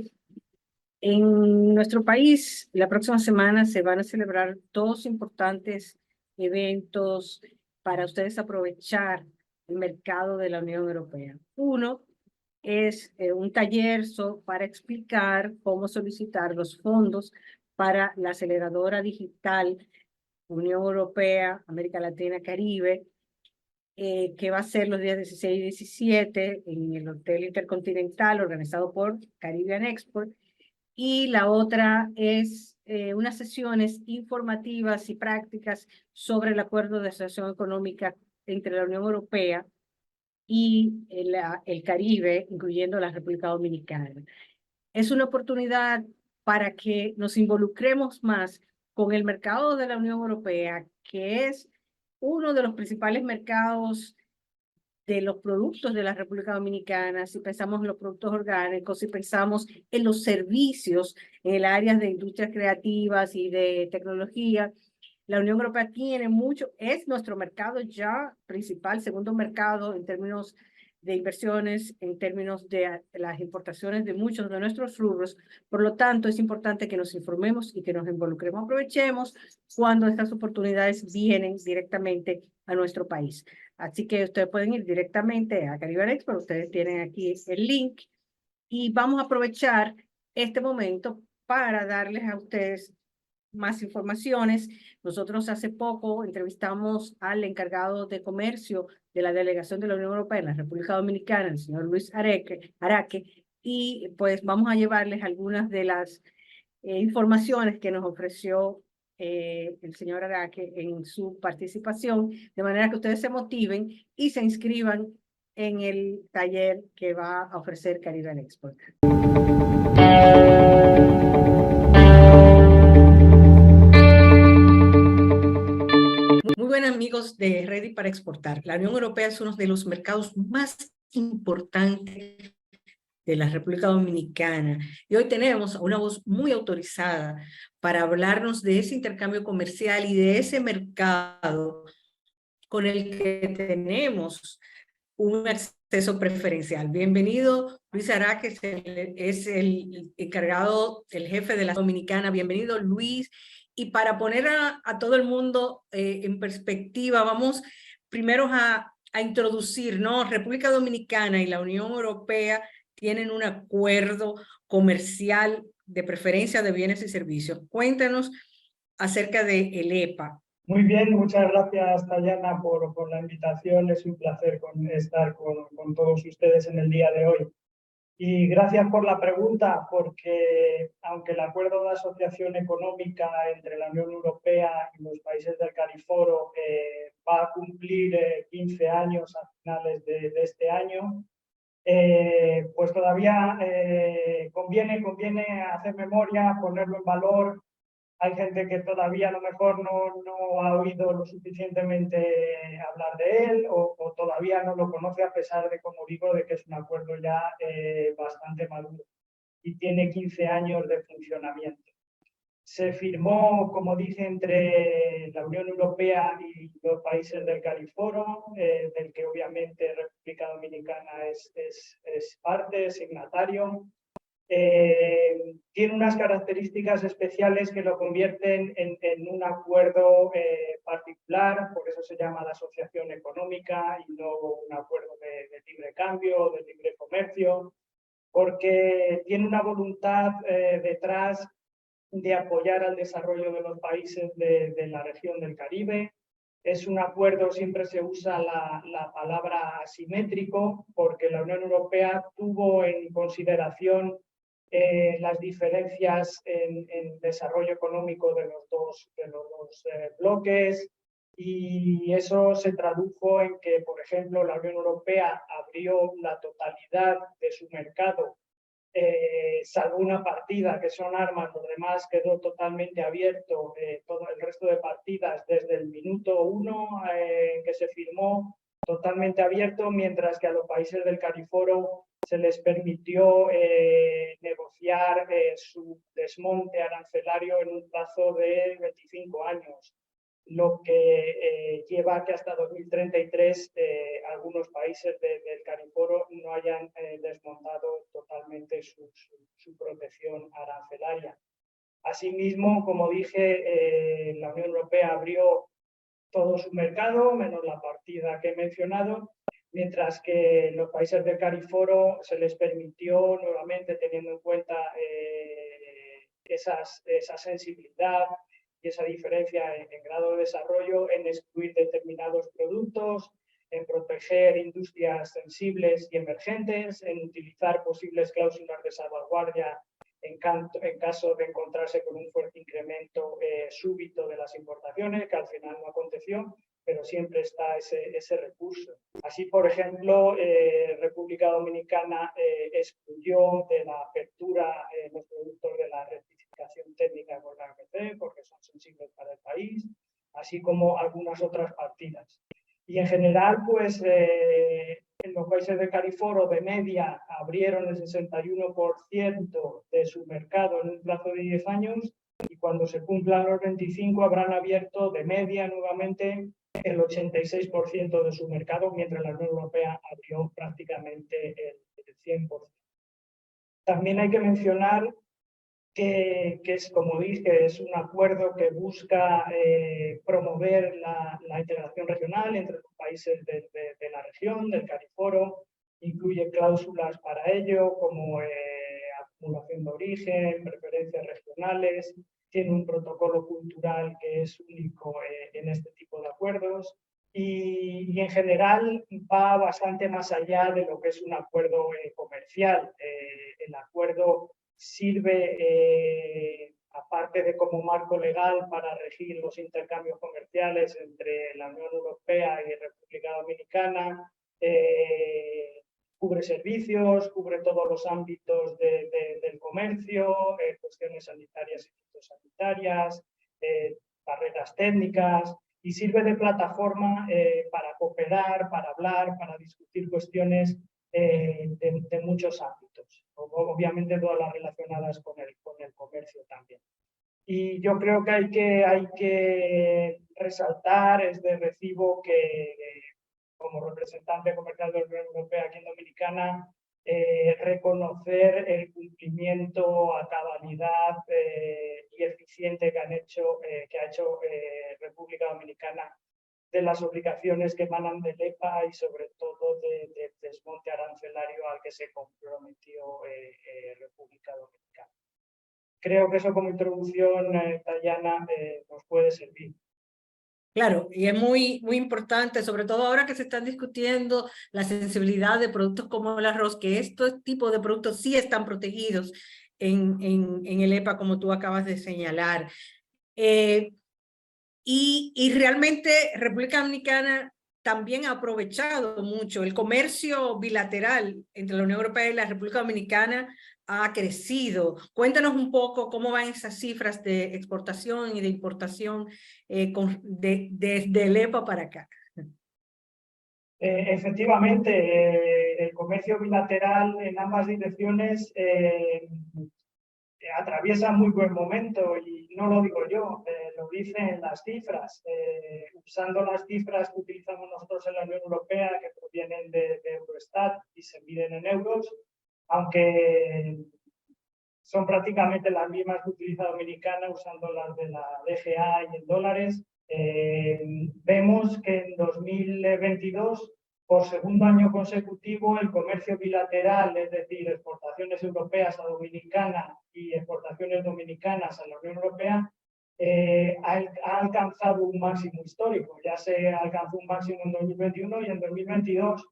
En nuestro país, la próxima semana se van a celebrar dos importantes eventos para ustedes aprovechar el mercado de la Unión Europea. Uno es un taller para explicar cómo solicitar los fondos para la aceleradora digital Unión Europea, América Latina, Caribe, que va a ser los días 16 y 17 en el Hotel Intercontinental organizado por Caribbean Export. Y la otra es unas sesiones informativas y prácticas sobre el acuerdo de asociación económica entre la Unión Europea y el Caribe, incluyendo la República Dominicana. Es una oportunidad para que nos involucremos más con el mercado de la Unión Europea, que es uno de los principales mercados de los productos de la República Dominicana. Si pensamos en los productos orgánicos, si pensamos en los servicios, en el área de industrias creativas y de tecnología, la Unión Europea tiene mucho, es nuestro mercado ya principal, segundo mercado en términos de inversiones, en términos de las importaciones de muchos de nuestros rubros. Por lo tanto, es importante que nos informemos y que nos involucremos. Aprovechemos cuando estas oportunidades vienen directamente a nuestro país. Así que ustedes pueden ir directamente a Caribe Expo, ustedes tienen aquí el link y vamos a aprovechar este momento para darles a ustedes más informaciones. Nosotros hace poco entrevistamos al encargado de comercio de la delegación de la Unión Europea en la República Dominicana, el señor Luis Araque, y pues vamos a llevarles algunas de las informaciones que nos ofreció el señor Araque en su participación, de manera que ustedes se motiven y se inscriban en el taller que va a ofrecer Caribe Export. Muy buenos amigos de Ready para Exportar. La Unión Europea es uno de los mercados más importantes de la República Dominicana. Y hoy tenemos una voz muy autorizada para hablarnos de ese intercambio comercial y de ese mercado con el que tenemos un acceso preferencial. Bienvenido, Luis Araque, es el encargado, el jefe de la Dominicana. Bienvenido, Luis. Y para poner a todo el mundo en perspectiva, vamos primero a introducir, ¿no? República Dominicana y la Unión Europea tienen un acuerdo comercial de preferencia de bienes y servicios. Cuéntanos acerca de el EPA. Muy bien, muchas gracias, Dayana, por la invitación. Es un placer estar con todos ustedes en el día de hoy. Y gracias por la pregunta, porque aunque el acuerdo de asociación económica entre la Unión Europea y los países del Cariforo va a cumplir 15 años a finales de este año, pues todavía conviene hacer memoria, ponerlo en valor. Hay gente que todavía a lo mejor no ha oído lo suficientemente hablar de él o todavía no lo conoce, a pesar de, como digo, de que es un acuerdo ya bastante maduro y tiene 15 años de funcionamiento. Se firmó, como dije, entre la Unión Europea y los países del Cariforo, del que obviamente República Dominicana es parte, signatario. Tiene unas características especiales que lo convierten en un acuerdo particular, por eso se llama de asociación económica y no un acuerdo de libre cambio, de libre comercio, porque tiene una voluntad detrás de apoyar al desarrollo de los países de la región del Caribe. Es un acuerdo, siempre se usa la palabra asimétrico, porque la Unión Europea tuvo en consideración las diferencias en desarrollo económico de los dos bloques, y eso se tradujo en que, por ejemplo, la Unión Europea abrió la totalidad de su mercado, salvo una partida que son armas, lo demás quedó totalmente abierto, todo el resto de partidas desde el minuto 1 en que se firmó, totalmente abierto, mientras que a los países del Cariforo se les permitió negociar su desmonte arancelario en un plazo de 25 años, lo que lleva a que hasta 2033 algunos países del Cariforo no hayan desmontado totalmente su protección arancelaria. Asimismo, como dije, la Unión Europea abrió todo su mercado, menos la partida que he mencionado, mientras que los países del Cariforo se les permitió, nuevamente teniendo en cuenta esa sensibilidad y esa diferencia en grado de desarrollo, en excluir determinados productos, en proteger industrias sensibles y emergentes, en utilizar posibles cláusulas de salvaguardia en caso de encontrarse con un fuerte incremento súbito de las importaciones, que al final no aconteció, pero siempre está ese recurso. Así, por ejemplo, República Dominicana excluyó de la apertura los productos de la rectificación técnica con la OMC porque son sensibles para el país, así como algunas otras partidas. Y en general, pues en los países de Cariforo de media abrieron el 61% de su mercado en un plazo de 10 años y cuando se cumplan los 25 habrán abierto de media nuevamente el 86% de su mercado, mientras la Unión Europea abrió prácticamente el 100%. También hay que mencionar que es, como dije, es un acuerdo que busca promover la integración regional entre los países de la región, del Cariforo, incluye cláusulas para ello, como acumulación de origen, preferencias regionales, tiene un protocolo cultural que es único en este tipo de acuerdos y en general va bastante más allá de lo que es un acuerdo comercial. El acuerdo sirve, aparte de como marco legal para regir los intercambios comerciales entre la Unión Europea y República Dominicana, cubre servicios, cubre todos los ámbitos del comercio, cuestiones sanitarias y fitosanitarias, barreras técnicas, y sirve de plataforma para cooperar, para hablar, para discutir cuestiones de muchos ámbitos, obviamente todas las relacionadas con el comercio también. Y yo creo que hay que resaltar, es de recibo que como representante comercial de la Unión Europea aquí en Dominicana, reconocer el cumplimiento a cabalidad y eficiente que ha hecho República Dominicana de las obligaciones que emanan del EPA y sobre todo del desmonte arancelario al que se comprometió República Dominicana. Creo que eso como introducción, Dayana, nos puede servir. Claro, y es muy importante, sobre todo ahora que se están discutiendo la sensibilidad de productos como el arroz, que estos tipos de productos sí están protegidos en el EPA, como tú acabas de señalar. Y realmente República Dominicana también ha aprovechado mucho. El comercio bilateral entre la Unión Europea y la República Dominicana ha crecido. Cuéntanos un poco cómo van esas cifras de exportación y de importación desde el EPA para acá. Efectivamente, el comercio bilateral en ambas direcciones atraviesa muy buen momento y no lo digo yo, lo dicen las cifras. Usando las cifras que utilizamos nosotros en la Unión Europea, que provienen de Eurostat y se miden en euros, aunque son prácticamente las mismas que utiliza Dominicana usando las de la DGA y en dólares, vemos que en 2022, por segundo año consecutivo, el comercio bilateral, es decir, exportaciones europeas a Dominicana y exportaciones dominicanas a la Unión Europea, ha alcanzado un máximo histórico. Ya se alcanzó un máximo en 2021 y en 2022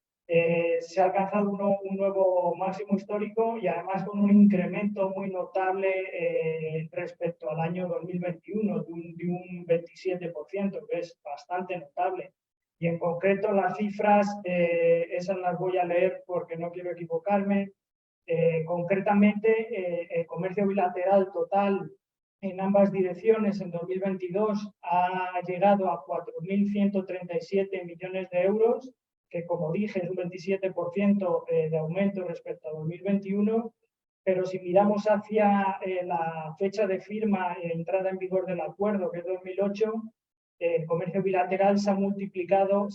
se ha alcanzado un nuevo máximo histórico y además con un incremento muy notable respecto al año 2021 de un 27%, que es bastante notable. Y en concreto las cifras, esas las voy a leer porque no quiero equivocarme. Concretamente, el comercio bilateral total en ambas direcciones en 2022 ha llegado a 4.137 millones de euros, que como dije es un 27% de aumento respecto a 2021, pero si miramos hacia la fecha de firma e entrada en vigor del acuerdo, que es 2008, el comercio bilateral se ha multiplicado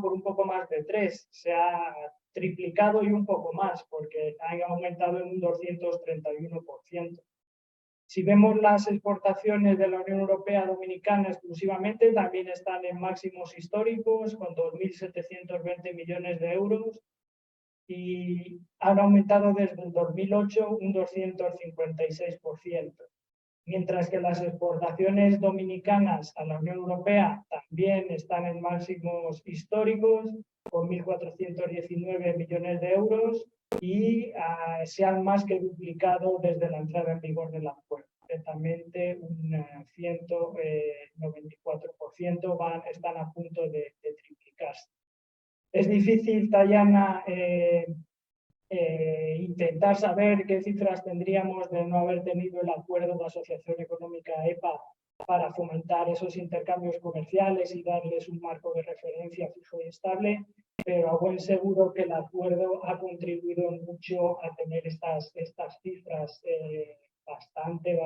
por un poco más de 3, se ha triplicado y un poco más, porque ha aumentado en un 231%. Si vemos las exportaciones de la Unión Europea Dominicana exclusivamente, también están en máximos históricos, con 2.720 millones de euros, y han aumentado desde el 2008 un 256%. Mientras que las exportaciones dominicanas a la Unión Europea también están en máximos históricos, con 1.419 millones de euros, y se han más que duplicado desde la entrada en vigor del acuerdo. concretamente un 194%, están a punto de triplicarse. Es difícil, Tayana, intentar saber qué cifras tendríamos de no haber tenido el acuerdo de Asociación Económica EPA para fomentar esos intercambios comerciales y darles un marco de referencia fijo y estable, pero a buen seguro que el acuerdo ha contribuido mucho a tener estas cifras bastante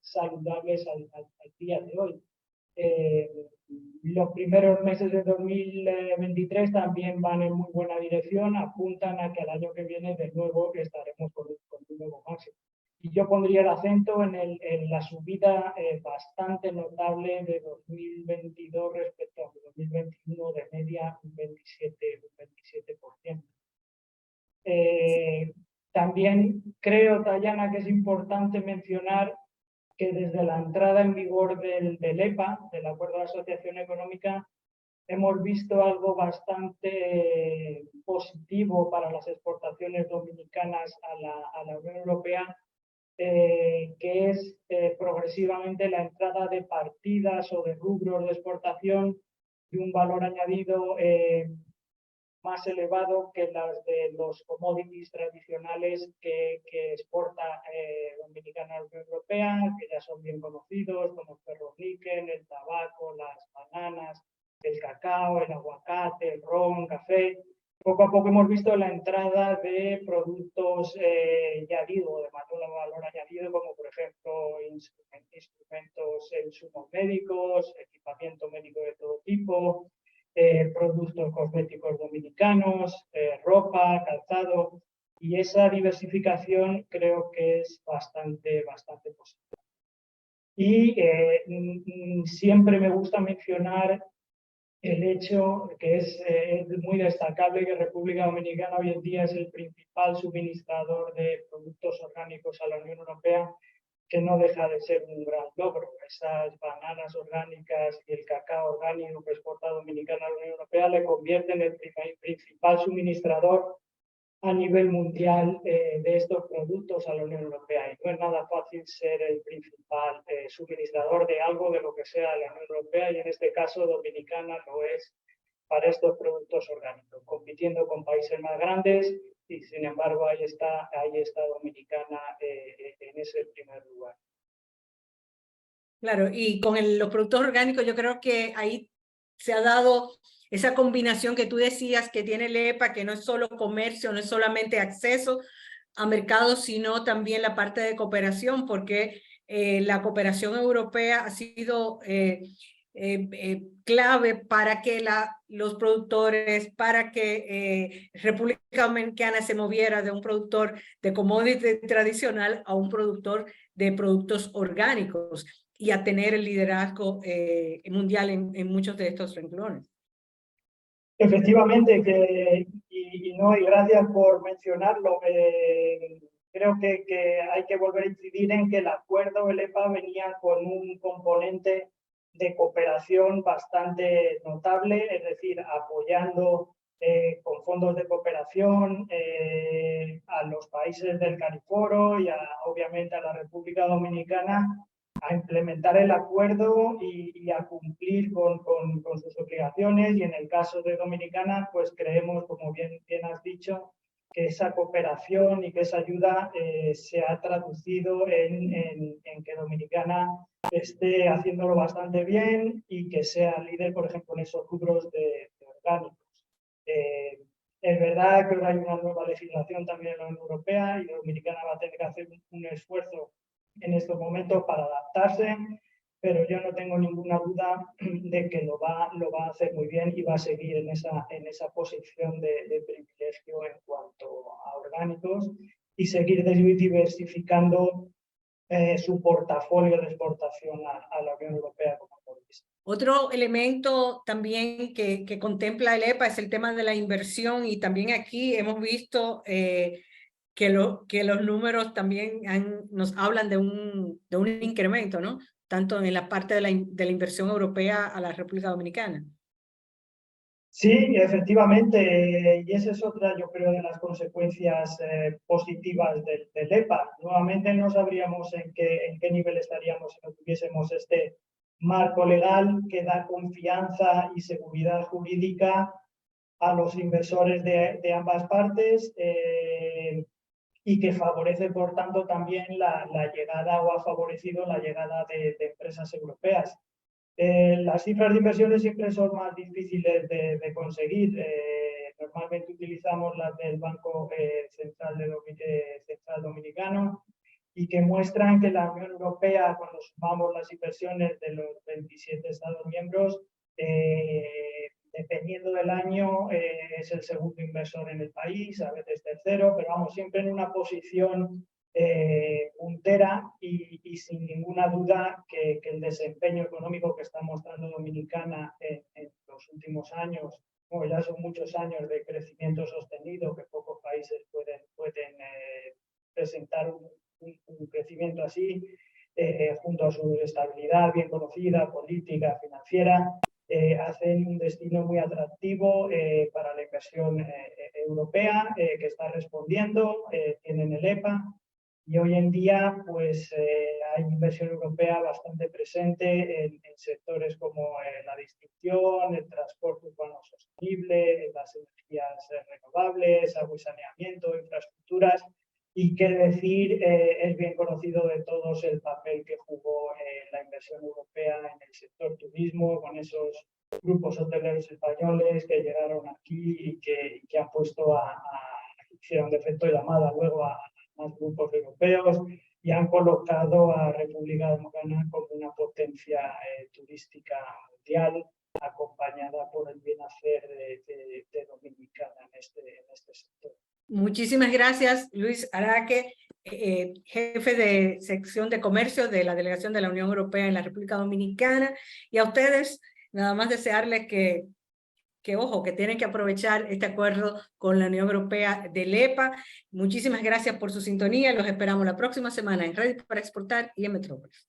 saludables al día de hoy. Los primeros meses de 2023 también van en muy buena dirección, apuntan a que el año que viene de nuevo estaremos con un nuevo máximo. Y yo pondría el acento en la subida bastante notable de 2022 respecto a 2021, de media un 27%. También creo, Tayana, que es importante mencionar que desde la entrada en vigor del EPA, del Acuerdo de Asociación Económica, hemos visto algo bastante positivo para las exportaciones dominicanas a la Unión Europea, que es progresivamente la entrada de partidas o de rubros de exportación de un valor añadido más elevado que las de los commodities tradicionales que exporta Dominicana a la Unión Europea, que ya son bien conocidos, como el ferroníquel, el tabaco, las bananas, el cacao, el aguacate, el ron, café. Poco a poco hemos visto la entrada de productos añadidos, de mayor valor añadido, como por ejemplo instrumentos, insumos médicos, equipamiento médico de todo tipo, productos cosméticos dominicanos, ropa, calzado, y esa diversificación creo que es bastante positiva. Y siempre me gusta mencionar el hecho que es muy destacable que República Dominicana hoy en día es el principal suministrador de productos orgánicos a la Unión Europea, que no deja de ser un gran logro. Esas bananas orgánicas y el cacao orgánico que exporta Dominicana a la Unión Europea le convierten en el principal suministrador a nivel mundial de estos productos a la Unión Europea. Y no es nada fácil ser el principal suministrador de algo, de lo que sea la Unión Europea, y en este caso Dominicana lo es para estos productos orgánicos, compitiendo con países más grandes, y sin embargo ahí está Dominicana en ese primer lugar. Claro, y con los productos orgánicos yo creo que ahí se ha dado esa combinación que tú decías que tiene el EPA, que no es solo comercio, no es solamente acceso a mercados, sino también la parte de cooperación, porque la cooperación europea ha sido clave para que los productores, para que República Dominicana se moviera de un productor de commodity tradicional a un productor de productos orgánicos y a tener el liderazgo mundial en muchos de estos renglones. Efectivamente, y gracias por mencionarlo. Creo que hay que volver a incidir en que el acuerdo del EPA venía con un componente de cooperación bastante notable, es decir, apoyando con fondos de cooperación a los países del Cariforo y obviamente a la República Dominicana a implementar el acuerdo y a cumplir con sus obligaciones. Y en el caso de Dominicana, pues creemos, como bien has dicho, que esa cooperación y que esa ayuda se ha traducido en que Dominicana esté haciéndolo bastante bien y que sea líder, por ejemplo, en esos rubros de orgánicos. Es verdad que ahora hay una nueva legislación también en la Unión Europea y Dominicana va a tener que hacer un esfuerzo en estos momentos para adaptarse, pero yo no tengo ninguna duda de que lo va a hacer muy bien y va a seguir en esa posición de privilegio en cuanto a orgánicos y seguir diversificando su portafolio de exportación a la Unión Europea como país. Otro elemento también que contempla el EPA es el tema de la inversión, y también aquí hemos visto que los números también nos hablan de un incremento, ¿no? Tanto en la parte de la inversión europea a la República Dominicana. Sí, efectivamente, y esa es otra, yo creo, de las consecuencias positivas del EPA. Nuevamente no sabríamos en qué nivel estaríamos si no tuviésemos este marco legal que da confianza y seguridad jurídica a los inversores de ambas partes y que favorece, por tanto, también la llegada o ha favorecido la llegada de empresas europeas. Las cifras de inversiones siempre son más difíciles de conseguir. Normalmente utilizamos las del Banco Central Dominicano y que muestran que la Unión Europea, cuando sumamos las inversiones de los 27 Estados miembros, dependiendo del año, es el segundo inversor en el país, a veces tercero, pero vamos, siempre en una posición puntera y sin ninguna duda que el desempeño económico que está mostrando Dominicana en los últimos años, bueno, ya son muchos años de crecimiento sostenido, que pocos países pueden presentar un crecimiento así, junto a su estabilidad bien conocida, política, financiera, hacen un destino muy atractivo para la inversión europea, que está respondiendo, tienen el EPA, y hoy en día pues hay inversión europea bastante presente en sectores como la distribución, el transporte urbano sostenible, las energías renovables, agua y saneamiento, infraestructuras, y qué decir, es bien conocido de todos el papel que jugó la inversión europea en el sector turismo, con esos grupos hoteleros españoles que llegaron aquí y que han puesto hicieron de efecto llamada luego a más grupos europeos y han colocado a República Dominicana como una potencia turística mundial, acompañada por el bien hacer de Dominicana en este sector. Muchísimas gracias, Luis Araque, jefe de sección de comercio de la Delegación de la Unión Europea en la República Dominicana. Y a ustedes, nada más desearles que ojo, que tienen que aprovechar este acuerdo con la Unión Europea del EPA. Muchísimas gracias por su sintonía. Los esperamos la próxima semana en Ready para Exportar y en Metrópolis.